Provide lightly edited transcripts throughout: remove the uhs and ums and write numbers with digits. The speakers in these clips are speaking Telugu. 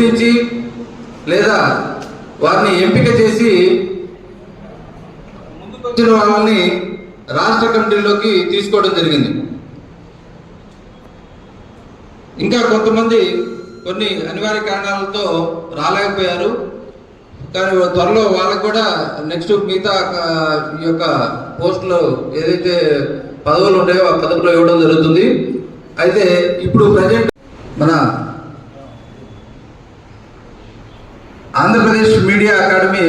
గుర్తించి లేదా వారిని ఎంపిక చేసి ముందుకొచ్చిన వాళ్ళని రాష్ట్ర కమిటీలోకి తీసుకోవడం జరిగింది. ఇంకా కొంతమంది కొన్ని అనివార్య కారణాలతో రాలేకపోయారు. కానీ త్వరలో వాళ్ళకు కూడా నెక్స్ట్ మిగతా ఈ యొక్క పోస్టులు ఏదైతే పదవులు ఉంటాయో ఆ పదవులు ఇవ్వడం జరుగుతుంది. అయితే ఇప్పుడు ప్రజెంట్ మన ఆంధ్రప్రదేశ్ మీడియా అకాడమీ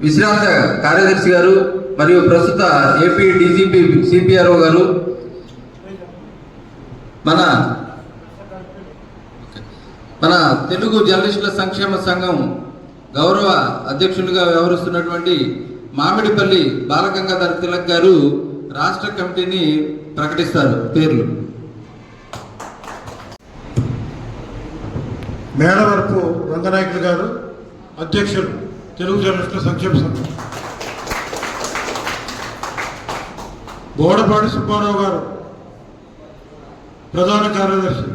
విశ్రాంత కార్యదర్శి గారు మరియు ప్రస్తుత ఏపీ డీజీపీ సిపిఆర్ఓ గారు, మన తెలుగు జర్నలిస్టుల సంక్షేమ సంఘం గౌరవ అధ్యక్షులుగా వ్యవహరిస్తున్నటువంటి మామిడిపల్లి బాలగంగాధర్ తిలక్ గారు రాష్ట్ర కమిటీని ప్రకటిస్తారు. పేర్లు: మేడవరపు రంగనాయకులు గారు, అధ్యక్షులు తెలుగు జర్నలిస్టుల సంక్షేమ సంఘం. బోడపాటి సుబ్బారావు గారు, ప్రధాన కార్యదర్శి.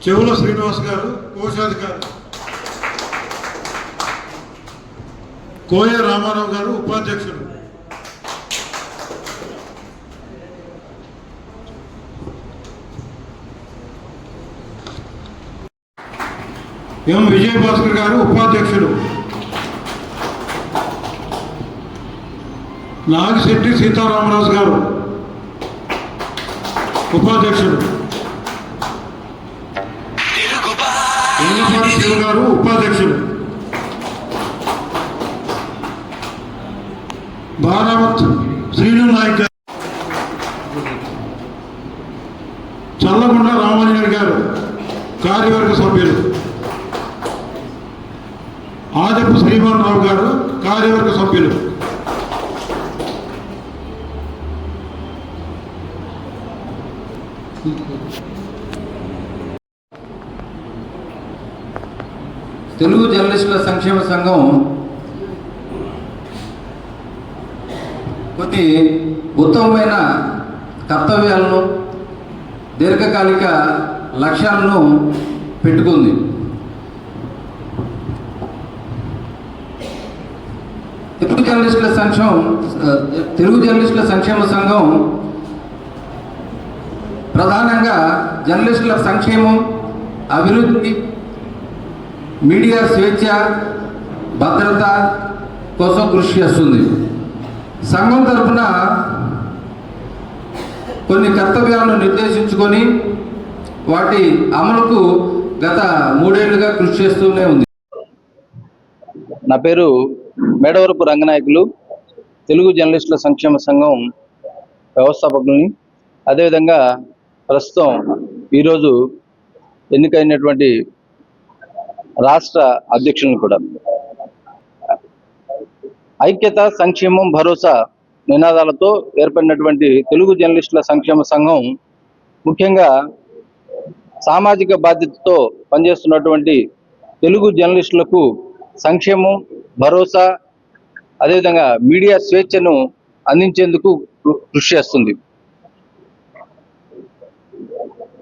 చెవుల శ్రీనివాస్ గారు, కోశాధికారి. కోయ రామారావు గారు, ఉపాధ్యక్షులు. ఎం విజయభాస్కర్ గారు, ఉపాధ్యక్షులు. నాగిశెట్టి సీతారామరాజు గారు, ఉపాధ్యక్షులు. ఎల్లపాటి శివ గారు, ఉపాధ్యక్షులు. బారావత్ శ్రీను నాయక్ గారు. చల్లగొండ రామాంజనేయులు గారు, కార్యవర్గ సభ్యులు. ఆదపు శ్రీమాన్ రావు గారు, కార్యవర్గ సభ్యులు. తెలుగు జర్నలిస్టుల సంక్షేమ సంఘం కొన్ని ఉత్తమమైన కర్తవ్యాలను, దీర్ఘకాలిక లక్ష్యాలను పెట్టుకుంది. తెలుగు జర్నలిస్టుల సంక్షేమ సంఘం ప్రధానంగా జర్నలిస్టుల సంక్షేమం, అభివృద్ధి, మీడియా స్వేచ్ఛ, భద్రత కోసం కృషి చేస్తుంది. సంఘం తరఫున కొన్ని కర్తవ్యాలను నిర్దేశించుకొని వాటి అమలుకు గత 3 ఏళ్లుగా కృషి చేస్తూనే ఉంది. నా పేరు మేడవరపు రంగనాయకులు, తెలుగు జర్నలిస్టుల సంక్షేమ సంఘం వ్యవస్థాపకుల్ని. అదేవిధంగా ప్రస్తుతం ఈరోజు ఎన్నికైనటువంటి రాష్ట్ర అధ్యక్షులను కూడా. ఐక్యత, సంక్షేమం, భరోసా నినాదాలతో ఏర్పడినటువంటి తెలుగు జర్నలిస్టుల సంక్షేమ సంఘం ముఖ్యంగా సామాజిక బాధ్యతతో పనిచేస్తున్నటువంటి తెలుగు జర్నలిస్టులకు సంక్షేమం, భరోసా, అదేవిధంగా మీడియా స్వేచ్ఛను అందించేందుకు కృషి చేస్తుంది.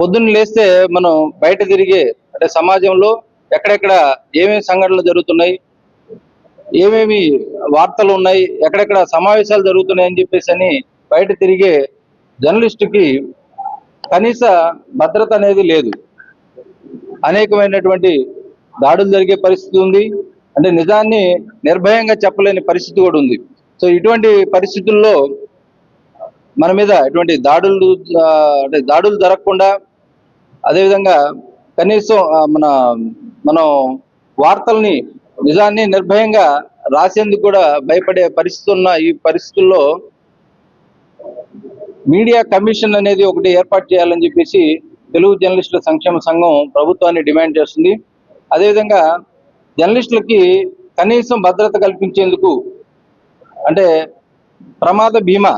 పొద్దున్న లేస్తే మనం బయట తిరిగే, అంటే సమాజంలో ఎక్కడెక్కడ ఏమేమి సంఘటనలు జరుగుతున్నాయి, ఏమేమి వార్తలు ఉన్నాయి, ఎక్కడెక్కడ సమావేశాలు జరుగుతున్నాయి అని చెప్పేసి అని బయట తిరిగే జర్నలిస్టుకి కనీస భద్రత అనేది లేదు. అనేకమైనటువంటి దాడులు జరిగే పరిస్థితి ఉంది. అంటే నిజాన్ని నిర్భయంగా చెప్పలేని పరిస్థితి కూడా ఉంది. సో ఇటువంటి పరిస్థితుల్లో మన మీద ఇటువంటి దాడులు జరగకుండా, అదేవిధంగా కనీసం మనం వార్తల్ని, నిజాన్ని నిర్భయంగా రాసేందుకు కూడా భయపడే పరిస్థితి ఉన్న ఈ పరిస్థితుల్లో మీడియా కమిషన్ అనేది ఒకటి ఏర్పాటు చేయాలని చెప్పేసి తెలుగు జర్నలిస్టుల సంక్షేమ సంఘం ప్రభుత్వాన్ని డిమాండ్ చేస్తుంది. అదేవిధంగా జర్నలిస్టులకి కనీసం భద్రత కల్పించేందుకు, అంటే ప్రమాద బీమా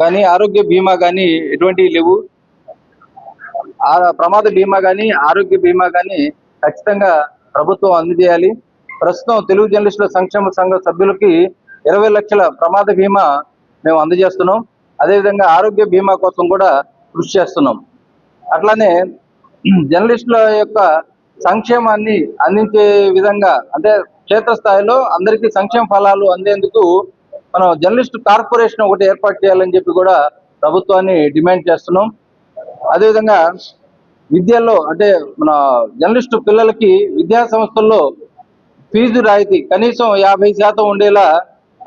కానీ, ఆరోగ్య బీమా కానీ ఎటువంటివి లేవు. ప్రమాద బీమా కానీ, ఆరోగ్య బీమా కానీ ఖచ్చితంగా ప్రభుత్వం అందజేయాలి. ప్రస్తుతం తెలుగు జర్నలిస్టుల సంక్షేమ సంఘ సభ్యులకి 20 లక్షల ప్రమాద బీమా మేము అందజేస్తున్నాం. అదేవిధంగా ఆరోగ్య బీమా కోసం కూడా కృషి చేస్తున్నాం. అట్లానే జర్నలిస్టుల యొక్క సంక్షేమాన్ని అందించే విధంగా, అంటే క్షేత్రస్థాయిలో అందరికీ సంక్షేమ ఫలాలు అందేందుకు మనం జర్నలిస్ట్ కార్పొరేషన్ ఒకటి ఏర్పాటు చేయాలని చెప్పి కూడా ప్రభుత్వాన్ని డిమాండ్ చేస్తున్నాం. అదేవిధంగా విద్యలో, అంటే మన జర్నలిస్టు పిల్లలకి విద్యా సంస్థల్లో ఫీజు రాయితీ కనీసం 50% ఉండేలా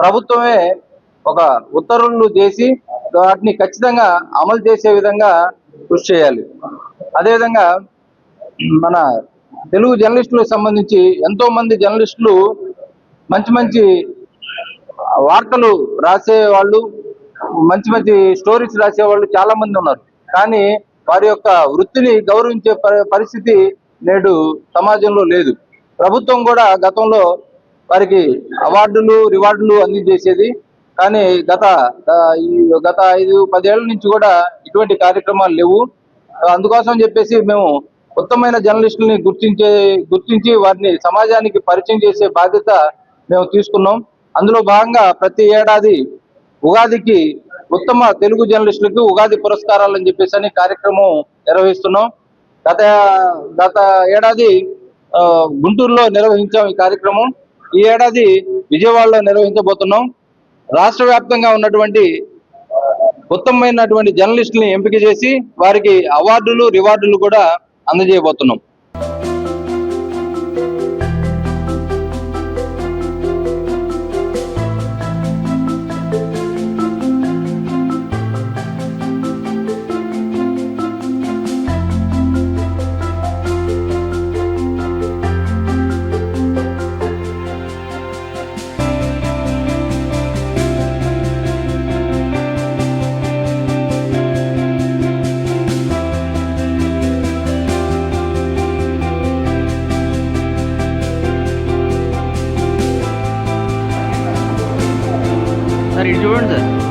ప్రభుత్వమే ఒక ఉత్తర్వులు చేసి వాటిని ఖచ్చితంగా అమలు చేసే విధంగా కృషి చేయాలి. అదేవిధంగా మన తెలుగు జర్నలిస్టులకు సంబంధించి ఎంతో మంది జర్నలిస్టులు మంచి మంచి వార్తలు రాసే వాళ్ళు, మంచి మంచి స్టోరీస్ రాసేవాళ్ళు చాలా మంది ఉన్నారు. కానీ వారి యొక్క వృత్తిని గౌరవించే పరిస్థితి నేడు సమాజంలో లేదు. ప్రభుత్వం కూడా గతంలో వారికి అవార్డులు, రివార్డులు అందించేసేది. కానీ గత 5-10 ఏళ్ల నుంచి కూడా ఇటువంటి కార్యక్రమాలు లేవు. అందుకోసం చెప్పేసి మేము ఉత్తమమైన జర్నలిస్టులని గుర్తించి వారిని సమాజానికి పరిచయం చేసే బాధ్యత మేము తీసుకున్నాం. అందులో భాగంగా ప్రతి ఏడాది ఉగాదికి ఉత్తమ తెలుగు జర్నలిస్టులకు ఉగాది పురస్కారాలని చెప్పేసి కార్యక్రమం నిర్వహిస్తున్నాం. గత ఏడాది గుంటూరులో నిర్వహించాం ఈ కార్యక్రమం. ఈ ఏడాది విజయవాడలో నిర్వహించబోతున్నాం. రాష్ట్ర వ్యాప్తంగా ఉన్నటువంటి ఉత్తమమైనటువంటి జర్నలిస్టులని ఎంపిక చేసి వారికి అవార్డులు, రివార్డులు కూడా అందజేయబోతున్నాం. సార్ ఇటు చూడండి సార్.